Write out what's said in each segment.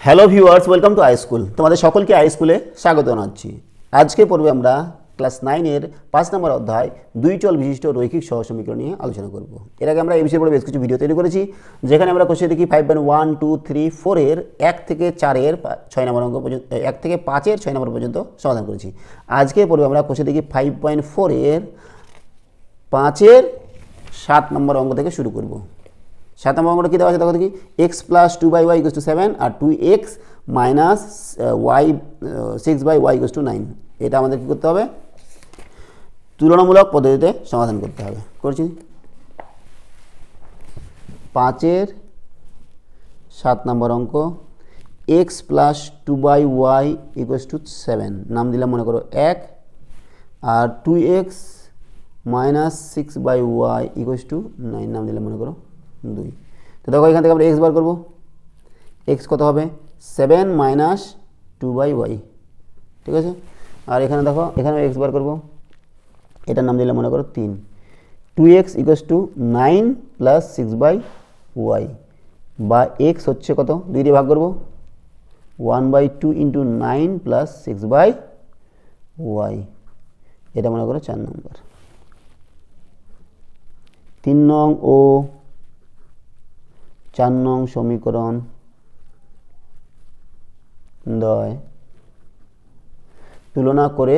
Hello viewers, welcome to I school. তোমাদের সকলকে I স্কুলে স্বাগত জানাচ্ছি। আজকে পর্বে আমরা ক্লাস 9-এর 5 নম্বর অধ্যায় দুই চল বিশিষ্ট রৈখিক সহসমীকরণ নিয়ে আলোচনা করব। এর আগে আমরা এই বিষয়ে বেশ কিছু ভিডিও তৈরি করেছি, যেখানে আমরা কোশ্চেন দেখি 5.1, 2, 3, 4-এর 1 থেকে 4-এর 6 নম্বর অঙ্ক পর্যন্ত, 1 থেকে 5-এর 6 নম্বর পর্যন্ত সমাধান করেছি। আজকে পর্বে আমরা কোশ্চেন দেখি 5.4-এর 5-এর 7 নম্বর অঙ্ক থেকে শুরু করব। 7 নম্বর অঙ্কটা কী দেওয়া আছে দেখো দেখি, x + 2/y = 7 আর 2x - y 6/y = 9। এটা আমাদের কী করতে হবে? তুলনামূলক পদ্ধতিতে সমাধান করতে হবে। করছি 5-এর 7 নম্বর অঙ্ক, x + 2/y = 7, নাম দিলাম মনে করো 1, আর 2x - 6/y = 9, নাম দিলাম মনে করো 2। তো দেখো এখান থেকে আমরা x বার করবো। x কত হবে? 7 - 2/y, ঠিক আছে। আর এখানে দেখো, এখানে x বার করবো, এটার নাম দিলাম মনে করো 3। 2x = 9 + 6/y, বা x হচ্ছে কত, 2 দিয়ে ভাগ করবো, 1/2 × 9 + 6/y, এটা মনে করো 4 নম্বর। 3 নং ও 4 নং সমীকরণ দ্বয় তুলনা করে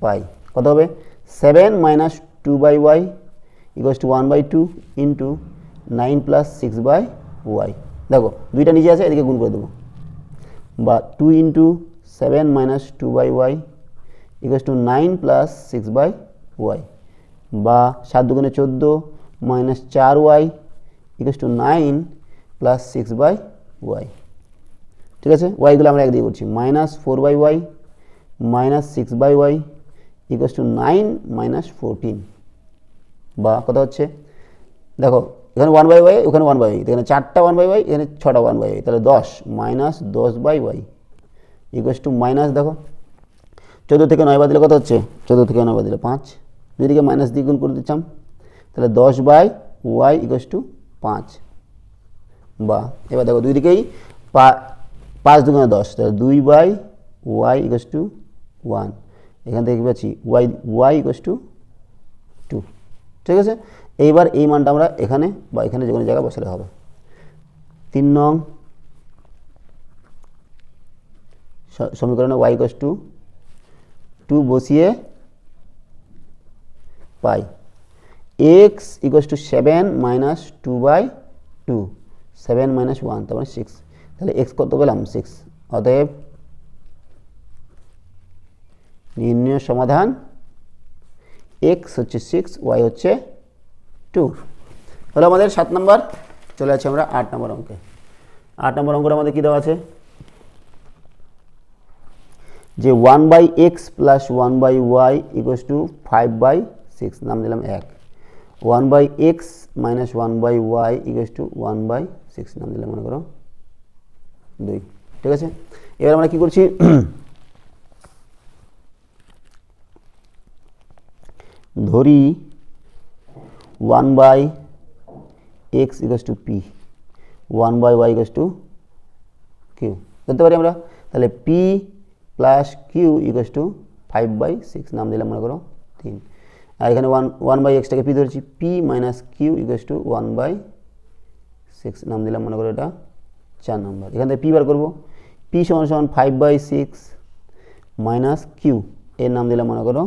পাই কত হবে? 7 - 2/y = 1/2 × 9 + 6/y। দেখো দুইটা নিচে আছে, এদিকে গুণ করে দেবো, বা 2 × 7 - 2/y = 9 + 6/y, বা 7 × 14 - 4y = 9 + 6/y, ঠিক আছে। ওয়াইগুলো আমরা এক দিয়ে করছি, -4/y - 6/y = 9 - 14, বা কত হচ্ছে দেখো, এখানে 1/y, ওখানে 1/y, এখানে 4টা 1/y, এখানে 6টা 1/y, তাহলে 10 - 10/y = দেখো 14 থেকে 9 বাদ দিলে কত হচ্ছে? 14 থেকে 9 বাদ দিলে 5, দুইদিকে মাইনাস দিয়ে গুণ করে দিচ্ছিলাম, তাহলে 10/y = 5, বা এবার দেখো দুই দিকেই 5 × 10, তাহলে 2/y = 1, এখান থেকে কী পাচ্ছি? y = 2, ঠিক আছে। এইবার এই মানটা আমরা এখানে বা এখানে যে কোনো জায়গায় বসালে হবে। 3 নং সমীকরণে y = 2 বসিয়ে পাই x = 7 - 2/2, 7 - 1, তার মানে 6, তাহলে x কত পেলাম? 6। অতএব নির্ণয় সমাধান x হচ্ছে 6, y হচ্ছে 2। হলো আমাদের 7 নম্বর। চলে যাচ্ছি আমরা 8 নম্বর অঙ্কে। 8 নম্বর অঙ্কটা আমাদের কী দেওয়া আছে? যে 1/x + 1/y = 5/6, নাম দিলাম 1। 1/x - 1/y = 1/6, নাম দিলাম মনে করো 2, ঠিক আছে। এবার আমরা কি করছি? ধরি 1/x = p, 1/y = q, ধরতে পারি আমরা। তাহলে p + q = 5/6, নাম দিলাম মনে করো 3। আর এখানে 1/x-টাকে p ধরেছি, p - q = 1/6, নাম দিলাম মনে করো এটা 4 নম্বর। এখান থেকে p বার করবো, p = 5/6 - q, এর নাম দিলাম মনে করো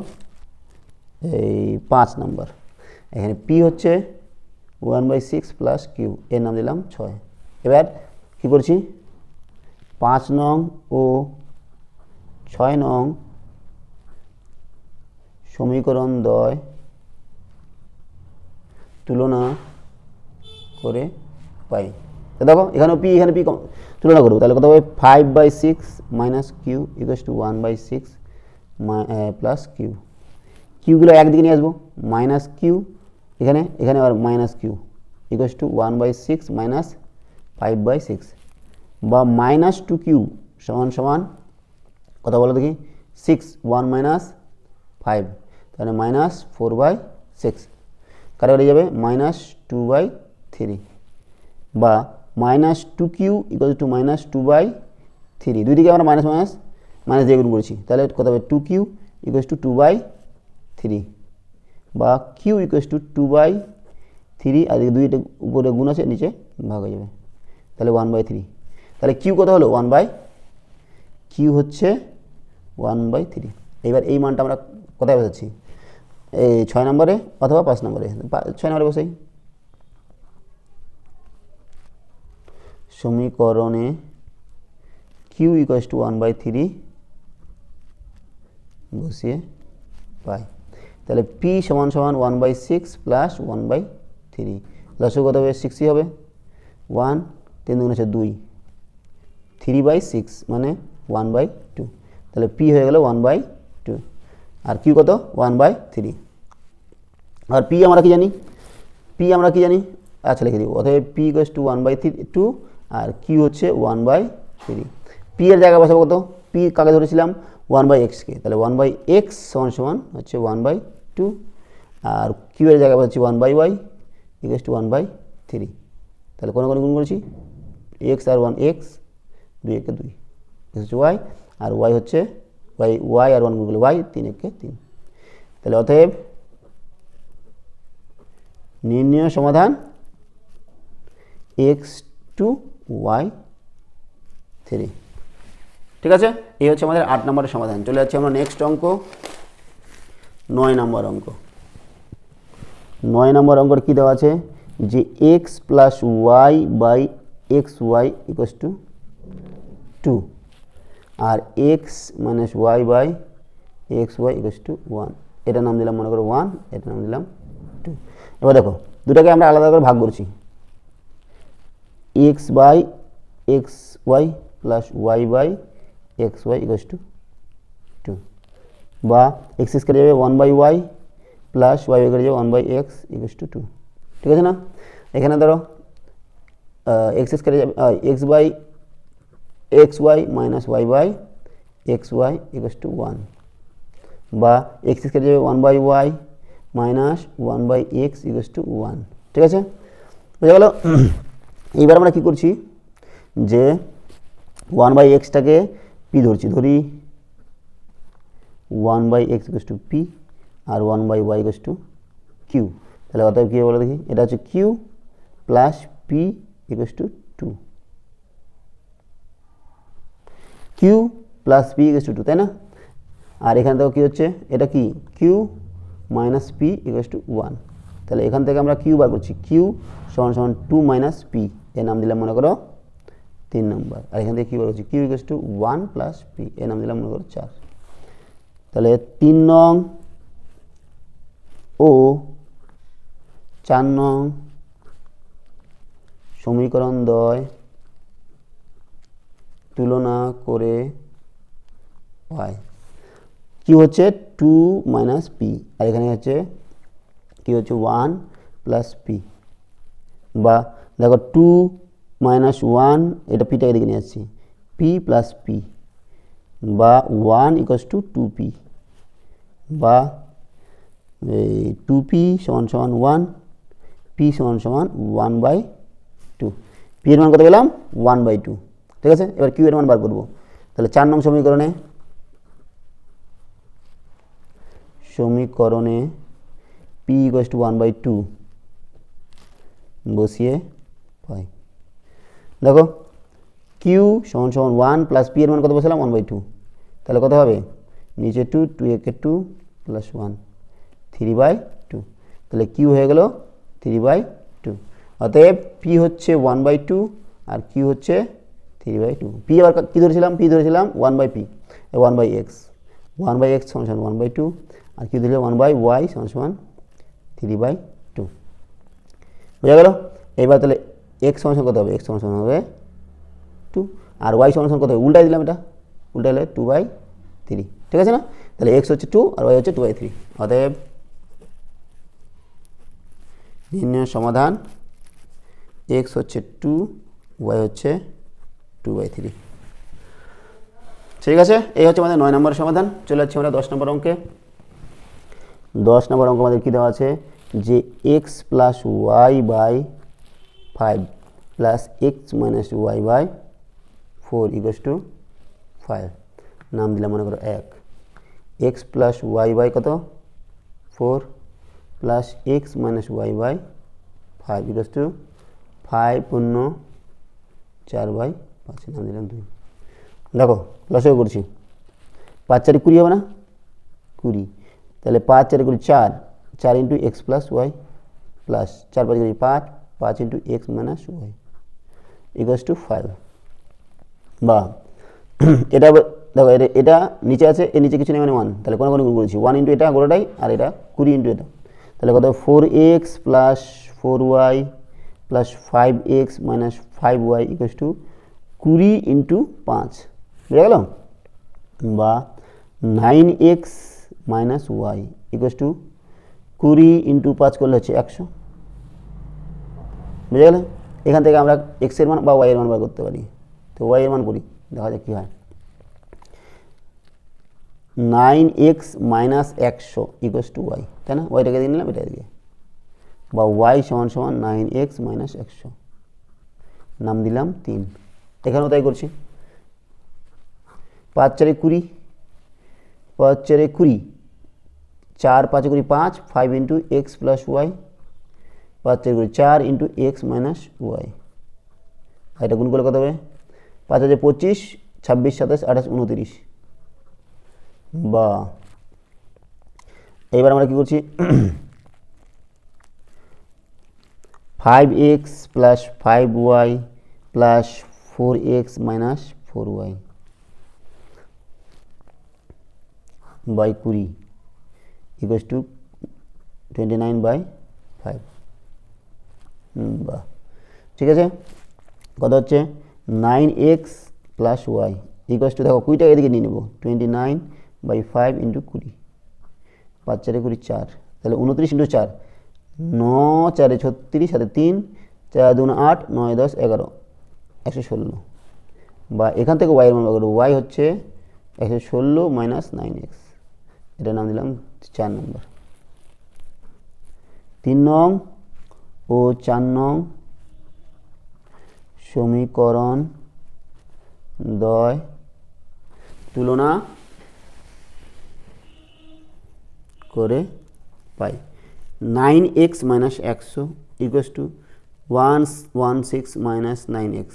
এই 5 নম্বর। এখানে p হচ্ছে 1/6 + q, এর নাম দিলাম 6। এবার কি করছি? 5 নং ও 6 নং সমীকরণ দ্বয় তুলনা করে পাই। তো দেখো এখানেও p, এখানে p তুলনা করবো, তাহলে কত হবে? 5/6 - q = 1/6 + q। কিউগুলো একদিকে নিয়ে আসবো, -q, এখানে আবার -q = 1/6 - 5/6, বা -2q = কত বলো দেখি? 6, 1 - 5, তাহলে -4/6, কাটাকাটি যাবে, -2/3, বা minus two Q equal to minus two by three, দুই দিকে আমরা মাইনাস মাইনাস মাইনাস দিয়ে গুণ করেছি, তাহলে কত হবে two Q equal to two by three, বা q equal to two by three, আর দুইটা উপরে গুণ আছে নিচে ভাগ হয়ে যাবে, তাহলে ওয়ান বাই থ্রি। তাহলে কিউ কত হলো ওয়ান বাই, কিউ হচ্ছে ওয়ান বাই থ্রি। এবার এই মানটা আমরা কোথায় বসাচ্ছি, এই 6 নম্বরে অথবা 5 নম্বরে, 6 নম্বরে বসাই। সমীকরণে q equal to one by three বসিয়ে পাই, তাহলে পি সমান সমান one by six plus one by three, লসগু কত হবে সিক্সই হবে, ওয়ান তিন দুগুণ হচ্ছে দুই, থ্রি বাই সিক্স মানে ওয়ান বাই টু, তাহলে পি হয়ে গেল ওয়ান বাই টু, আর কিউ কত ওয়ান বাই থ্রি। আর পি আমরা কি জানি, পি আমরা কি জানি, আচ্ছা লিখে দিব, অতএব P equal to one by three two, আর কিউ হচ্ছে ওয়ান বাই থ্রি। পি এর জায়গায় বসাবো কত, পি কাকে ধরেছিলাম ওয়ান বাই এক্সকে, তাহলে ওয়ান বাই এক্স সমান সমান হচ্ছে ওয়ান বাই টু, আর কিউ এর জায়গায় হচ্ছে one by Y equal to one by three, তাহলে কোনো কোনো গুণ করেছি এক্স আর ওয়ান এক্স, দুই একে দুই, হচ্ছে ওয়াই, আর ওয়াই হচ্ছে ওয়াই আর ওয়ান গুণ করলে ওয়াই, তিন একে তিন, তাহলে অতএব নির্ণয় সমাধান এক্স টু ওয়াই থ্রি। ঠিক আছে, এই হচ্ছে আমাদের 8 নম্বরের সমাধান। চলে যাচ্ছি আমরা নেক্সট অঙ্ক, 9 নম্বর অঙ্ক। 9 নম্বর অঙ্কের কী দেওয়া আছে, যে X plus Y by X Y equals to two, আর X minus Y by X Y equals to one, এটার নাম দিলাম মনে করো ওয়ান, এটার নাম দিলাম টু। এবার দেখো দুটাকে আমরা আলাদা করে ভাগ করছি, X by X Y plus Y by X Y equals to two, বা এক্স কেটে যাবে one by Y plus Y কেটে যাবে one by X equals to two. ঠিক আছে না, এখানে ধরো এক্স কেটে যাবে X by X Y minus Y by X Y equals to one, বা এক্স কেটে যাবে one by Y minus one by X equals to one. ঠিক আছে, বুঝা গেল। এইবার আমরা কী করছি, যে ওয়ান বাই এক্সটাকে পি ধরছি, ধরি one by X equals to P, আর one by Y equals to Q, তাহলে অতএব কী বলে দেখি, এটা হচ্ছে Q plus P equals to two, Q plus P equals to two, তাই না। আর এখান থেকে কী হচ্ছে, এটা কি Q minus P equals to one, তাহলে এখান থেকে আমরা কিউ বার করছি, কিউ সমান সমান টু মাইনাস পি, এর নাম দিলাম মনে করো 3 নম্বর, আর এখান থেকে কী বার করছি Q equals to one plus P, এর নাম দিলাম মনে করো 4, তাহলে 3 নং ও 4 নং সমীকরণ দ্বয় তুলনা করে পাই কি হচ্ছে টু মাইনাস পি, আর এখানে হচ্ছে কি হচ্ছে ওয়ান প্লাস পি, বা দেখো টু মাইনাস ওয়ান, এটা পিটাকে দিকে নিয়ে আসছি, পি প্লাস পি, বা one equals to two P, বা টু পি সমান সমান ওয়ান, পি সমান সমান ওয়ান বাই টু, পি এর মান কত পেলাম ওয়ান বাই টু। ঠিক আছে, এবার কিউ এর মান বার করবো, তাহলে 4 নং সমীকরণে P equals to one by two বসিয়ে পাই, দেখো কিউ সমান সমান ওয়ান প্লাস পি এর মান কত বসালাম ওয়ান বাই টু, তাহলে কত হবে নিচে টু, টু একে two plus one, three by two, তাহলে কিউ হয়ে গেল থ্রি বাই টু। অতএব পি হচ্ছে ওয়ান বাই টু আর কিউ হচ্ছে থ্রি বাই টু। পি আবার কী ধরেছিলাম, পি ধরেছিলাম one by P, one by X সমান সমান ওয়ান বাই টু, আর কিউ ধরেছিলাম ওয়ান বাই ওয়াই সমান সমান থ্রি বাই টু। বোঝা গেল। এবার তাহলে এক্স সমান কত হবে, এক্স সমান হবে টু, আর ওয়াই সমান কত হবে, উল্টাই দিলাম, এটা উল্টা হলে টু বাই থ্রি। ঠিক আছে না, তাহলে এক্স হচ্ছে টু আর ওয়াই হচ্ছে টু বাই থ্রি। অতএব নির্ণয় সমাধান এক্স হচ্ছে টু, ওয়াই হচ্ছে টু বাই থ্রি। ঠিক আছে, এই হচ্ছে আমাদের 9 নম্বরের সমাধান। চলে যাচ্ছি আমরা 10 নম্বর অঙ্কে। 10 নম্বর অঙ্ক আমাদের কী দেওয়া আছে, যে X plus Y by 5 plus X minus Y by 4 equals to 5। নাম দিলাম মনে করো 1। এক্স প্লাস ওয়াই বাই কত 4 plus X minus Y by 5 equals to 5 পূর্ণ 4/5, নাম দিলাম 2। দেখো লসাগু করছি, 5 4 20 হবে না, 20, তাহলে 5 4 20 4, 4 into X plus Y plus 4 5 5, 5 into X minus Y equals to 5। বা এটা দেখো এটা নিচে আছে, এর নিচে কিছু নেই মানে 1, তাহলে কোনো গুণ করেছি 1 ইন্টু এটা গোটাটাই, আর এটা 20 ইন্টু এটা, তাহলে কত 4x plus 4y plus 5x minus 5y equals to 20 into 5, বুঝা গেল? বা 9x minus Y equals to 20 into 5 করলে হচ্ছে 100, বুঝা গেল? এখান থেকে আমরা x এর মান বা y এর মান বার করতে পারি। তো y এর মান করি, দেখা যাক কী হয়। 9x minus 100 equals to Y, তাই না? ওয়াইটাকে দিয়ে নিলাম, এটা দিয়ে, বা ওয়াই সমান সমান 9x মাইনাস 100, নাম দিলাম 3। এখানেও তাই করছি, 5 4 20, 5 4 20, 4 5 20 5, 5 into X plus Y, 5 4 20 4 into X minus Y, এটা গুণ করলে কত হবে? 5 5 25, 26 27 28 29। বা এবার আমরা কি করছি, 5x plus 5y plus 4x minus 4y by 20 equals to 29/5। বা ঠিক আছে, কত হচ্ছে 9x plus y equals two, দেখো 20টা এদিকে নিয়ে নেবো, 29/5 ইন্টু 20, 5 4 20 4, তাহলে 29 ইন্টু 4, 9 4 36, সাথে 3, 4 2 8, 9 10 11, 116। বা এখান থেকে ওয়াই এর মান বার করবো, ওয়াই হচ্ছে 116 মাইনাস 9x, এটার নাম দিলাম 4 নম্বর। 3 নং ও 4 নং সমীকরণ দ্বয় তুলনা করে পাই 9x minus 100 equals to 116 minus 9x,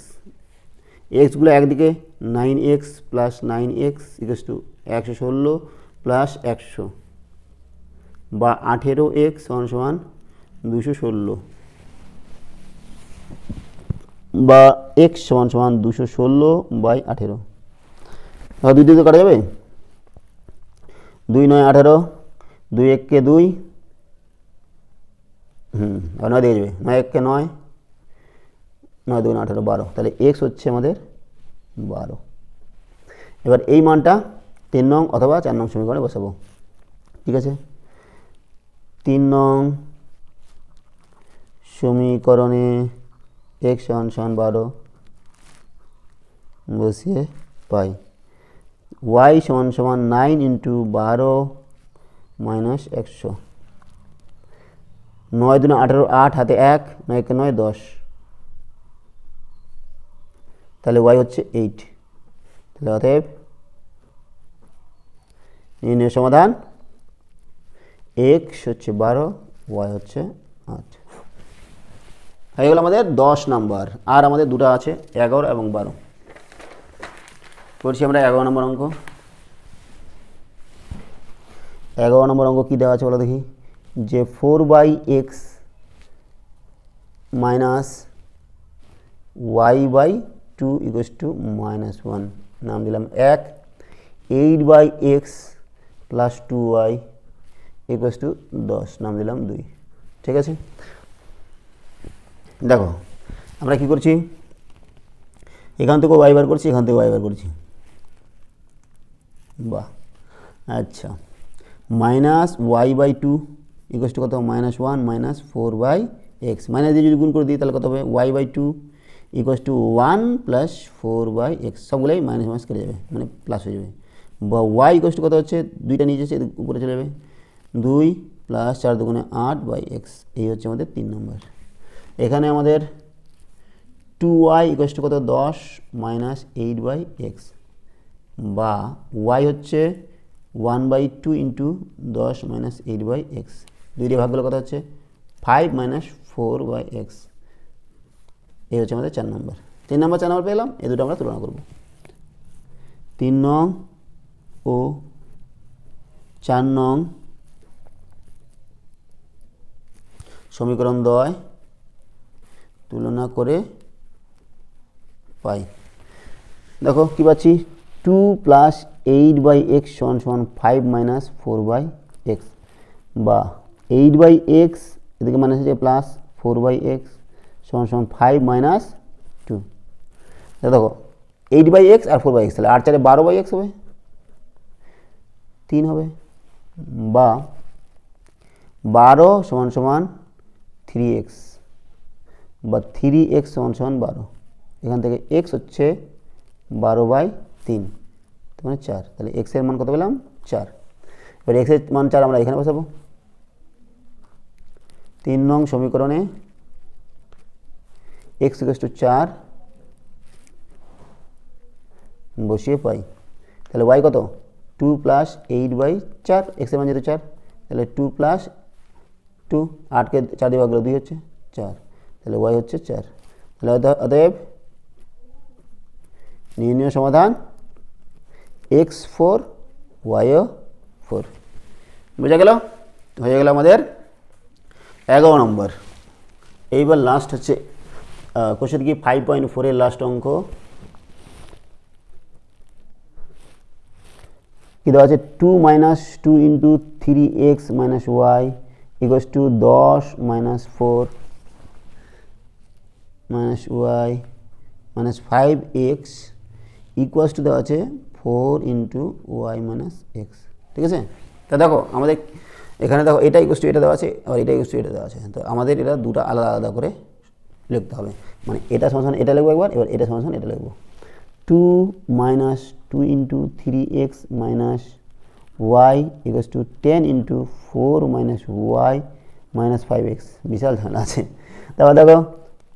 এক্সগুলো একদিকে, 9x plus 9x equals to 116 plus 100, বা 18x সমান সমান 216, বা x সমান সমান 216/18। দুই দিকে কাটা যাবে, 2 9 18, 2 1 কে 2, আর 9 দিয়ে যাবে, 9 1 কে 9, 9 2 18 12, তাহলে x হচ্ছে আমাদের 12। এবার এই মানটা 3 নং অথবা 4 নং সমীকরণে বসাবো, ঠিক আছে? 3 নং সমীকরণে x সমান সমান 12 বসিয়ে পাই y সমান সমান 9 ইন্টু 12 মাইনাস 100, 9 2 18, 8 হাতে 1, 9 কে 9 10, তাহলে y হচ্ছে 8। তাহলে অতএব নির্ণয় সমাধান x হচ্ছে 12, y হচ্ছে 8। হয়ে গেল আমাদের 10 নাম্বার। আর আমাদের দুটো আছে, 11 এবং 12। করছি আমরা 11 নম্বর অঙ্ক। 11 নম্বর অঙ্ক কী দেওয়া আছে বলো দেখি, যে 4/x minus y/2 equals to -1, নাম দিলাম 1। 8/x plus 2y equals to 10, নাম দিলাম 2, ঠিক আছে? দেখো আমরা কি করছি, এখান থেকে y বার করছি, এখান থেকে y বার করছি। বাহ, আচ্ছা, মাইনাস y/2 ইকুয়ালস টু কত, -1 মাইনাস 4/x, মাইনাস দিয়ে যদি গুণ করে দিই তাহলে কত হবে, y/2 equals to 1 plus 4/x, সবগুলোই মাইনাস মাইনাস কেটে যাবে, মানে প্লাস হয়ে যাবে। বা y ইকুয়ালস টু কত হচ্ছে, দুইটা নিচে আছে, উপরে চলে যাবে, 2 প্লাস 4 2 8/x, এই হচ্ছে আমাদের 3 নম্বর। এখানে আমাদের 2y ইকুয়াল টু কত 10 মাইনাস 8/x বা y হচ্ছে 1/2 ইন্টু 10 মাইনাস 8/x, দুই দিয়ে ভাগ করলে কত হচ্ছে 5 মাইনাস 4/x। এই হচ্ছে আমাদের 4 নম্বর। 3 নম্বর 4 নম্বর পেলাম, এই দুটো আমরা তুলনা করব। 3 নং ও 4 নং সমীকরণ দ্বয় তুলনা করে পাই। দেখো কি পাচ্ছি, 2 প্লাস 8/x সমান 5 মাইনাস 4/x বা 8/x এদিকে মানে হচ্ছে প্লাস 4/x সমান 5 মাইনাস 2। দেখো 8/x আর 4/x, তাহলে 8 4 12/x হবে, 3 হবে, বা 12 সমান 3x বা 3x সমান 12। এখান থেকে x হচ্ছে 12/3 মানে 4, তাহলে x এর মান কত পেলাম 4। এবার x এর মান 4 আমরা এখানে বসাবো। 3 নং সমীকরণে x = 4 বসিয়ে পাই, তাহলে y কত 2 প্লাস 8/4, x এর মান যেহেতু 4 তাহলে 2 প্লাস 2, 8কে 4 দিয়ে ভাগ করলে 2 হচ্ছে 4, তাহলে y হচ্ছে 4। তাহলে অতএব নির্ণয় সমাধান x4 y4। বোঝা গেল? হয়ে গেল আমাদের 11 নম্বর। এইবার লাস্ট হচ্ছে কোশ্চেন কি 5.4 এর লাস্ট অঙ্ক। কি দেওয়া আছে, 2 minus 2 into 3x minus Y equals to 10 minus 4 minus Y minus 5x equals to দেওয়া আছে 4 ইন্টু ওয়াই মাইনাস এক্স। ঠিক আছে, তা দেখো আমাদের এখানে দেখো এটা ইকুয়ালস টু এটা দেওয়া আছে, আবার এটা ইকুয়ালস টু এটা দেওয়া আছে, তো আমাদের এটা দুটো আলাদা আলাদা করে লিখতে হবে। মানে এটা সমান এটা লিখবো একবার, এবার এটা সমান এটা লিখবো। 2 minus 2 into 3x minus Y equals to 10 into 4 minus Y minus 5x। বিশাল ঝামেলা আছে। তারপর দেখো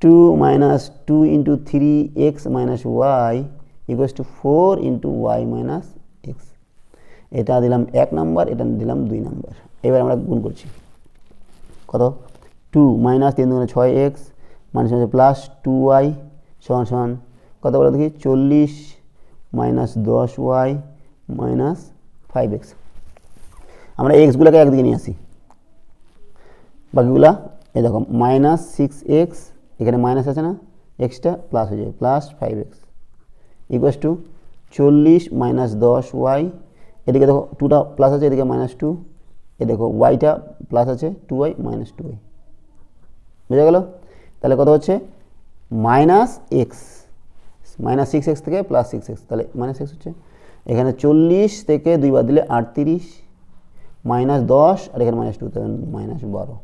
2 minus 2 into 3x minus Y equals to 4 into Y minus X. এটা দিলাম 1 নাম্বার, এটা দিলাম 2 নাম্বার। এবার আমরা গুণ করছি, কত 2 minus 3 2 6x minus plus 2y সমান কত বলো দেখি 40 মাইনাস 10y মাইনাস 5x। আমরা এক্সগুলোকে একদিকে নিয়ে আসি, বাকিগুলা এই দেখো মাইনাস 6x, এখানে মাইনাস আছে না, এক্সটা প্লাস হয়ে যাবে plus 5x equals two 40 minus 10y, এদিকে দেখো 2টা প্লাস আছে, এদিকে মাইনাস 2, এ দেখো ওয়াইটা প্লাস আছে 2y মাইনাস 2y। বুঝা গেল? তাহলে কত হচ্ছে মাইনাস এক্স, মাইনাস 6x থেকে প্লাস 6x, তাহলে মাইনাস এক্স হচ্ছে এখানে 40 থেকে 2 বাদ দিলে 38 মাইনাস 10 আর এখানে মাইনাস 2, তাহলে মাইনাস 12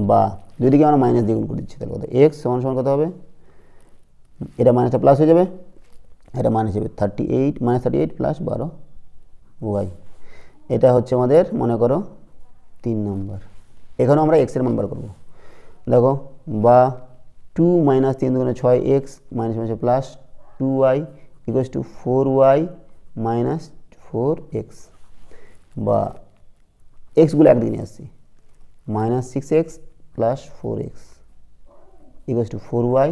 বা দুইদিকে আমরা মাইনাস দিয়ে গুণ করে দিচ্ছি, তাহলে কত এক্স সমান সমান কত হবে, এটা মাইনাসটা প্লাস হয়ে যাবে, এটা মাইনাস যাবে 38 মাইনাস 38 প্লাস 12 ওয়াই। এটা হচ্ছে আমাদের মনে করো 3 নম্বর। এখানেও আমরা এক্সের মান বার করবো। দেখো বা 2 minus 3 2 6x minus minus plus 2y equals to 4y minus 4x বা এক্সগুলো একদিকে নিয়ে আসছি, minus 6x plus 4x equals to 4y,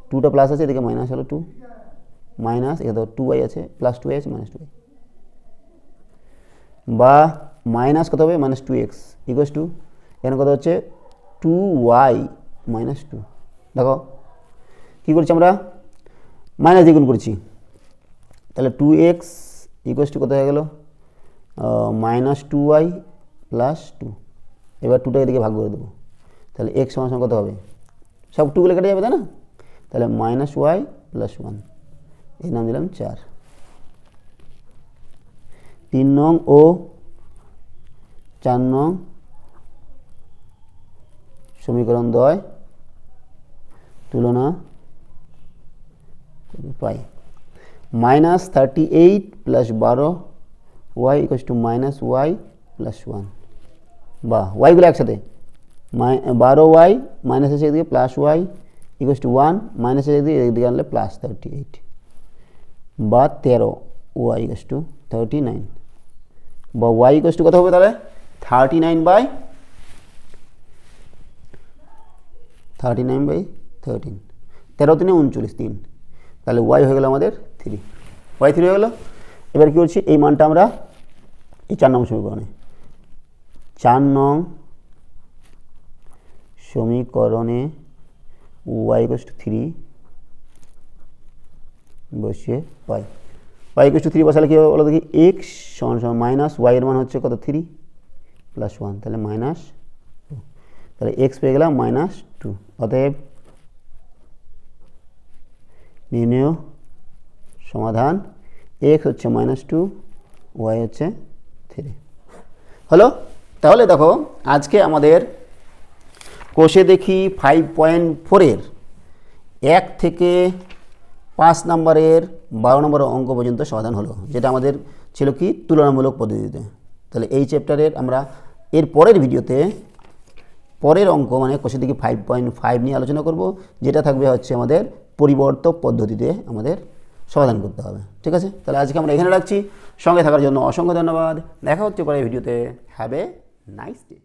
2টা প্লাস আছে, এদিকে মাইনাস হলো 2 মাইনাস এখানে তো 2y আছে প্লাস 2y আছে মাইনাস 2y বা মাইনাস কত হবে মাইনাস 2x ইকুয়ালস টু এখানে কত হচ্ছে 2y মাইনাস 2। দেখো কী করছি আমরা, মাইনাস দিয়ে গুণ করছি, তাহলে 2x ইকুয়ালস টু কত হয়ে গেল মাইনাস 2y প্লাস 2। এবার 2টা এদিকে ভাগ করে দেবো, তাহলে x সমান সমান কত হবে, সব 2গুলো কেটে যাবে তাই না, তাহলে মাইনাস ওয়াই প্লাস 1, এর নাম দিলাম 4। 3 নং ও 4 নং সমীকরণ দ্বয় তুলনা পাই। Minus 38 plus 12 y equals to minus y plus 1 বা ওয়াইগুলো একসাথে 12y মাইনাস আছে এদিকে plus y equals to 1 minus আছে এদিকে আনলে প্লাস 38 বা 13y ইকুয়ালস টু 39 বা y ইকুয়ালস টু কত হবে তাহলে 39 বাই 13 13 39 3 তাহলে y হয়ে গেল আমাদের 3 y 3 হয়ে গেল। এবার কি করছি এই মানটা আমরা এই 4 নং সমীকরণে 4 নং সমীকরণে y ইকুয়ালস টু 3 বসিয়ে পাই y ইকুয়ালস টু 3 বসালে কি বলো দেখি x সমান সমান মাইনাস y এর মান হচ্ছে কত 3 প্লাস 1 তাহলে মাইনাস 2 তাহলে x পেয়ে গেলাম মাইনাস 2 অতএব নির্ণেয় সমাধান x হচ্ছে মাইনাস 2 y হচ্ছে 3 হলো। তাহলে দেখো আজকে আমাদের কোষে দেখি 5.4 এর 1 থেকে 5 নম্বরের 12 নম্বর অঙ্ক পর্যন্ত সমাধান হলো, যেটা আমাদের ছিল কি তুলনামূলক পদ্ধতিতে। তাহলে এই চ্যাপ্টারের আমরা এর পরের ভিডিওতে পরের অঙ্ক মানে কোষে দেখি 5.5 নিয়ে আলোচনা করব, যেটা থাকবে হচ্ছে আমাদের পরিবর্তক পদ্ধতিতে আমাদের সমাধান করতে হবে। ঠিক আছে, তাহলে আজকে আমরা এখানে রাখছি। সঙ্গে থাকার জন্য অসংখ্য ধন্যবাদ। দেখা হচ্ছে পরের ভিডিওতে। Have a nice day.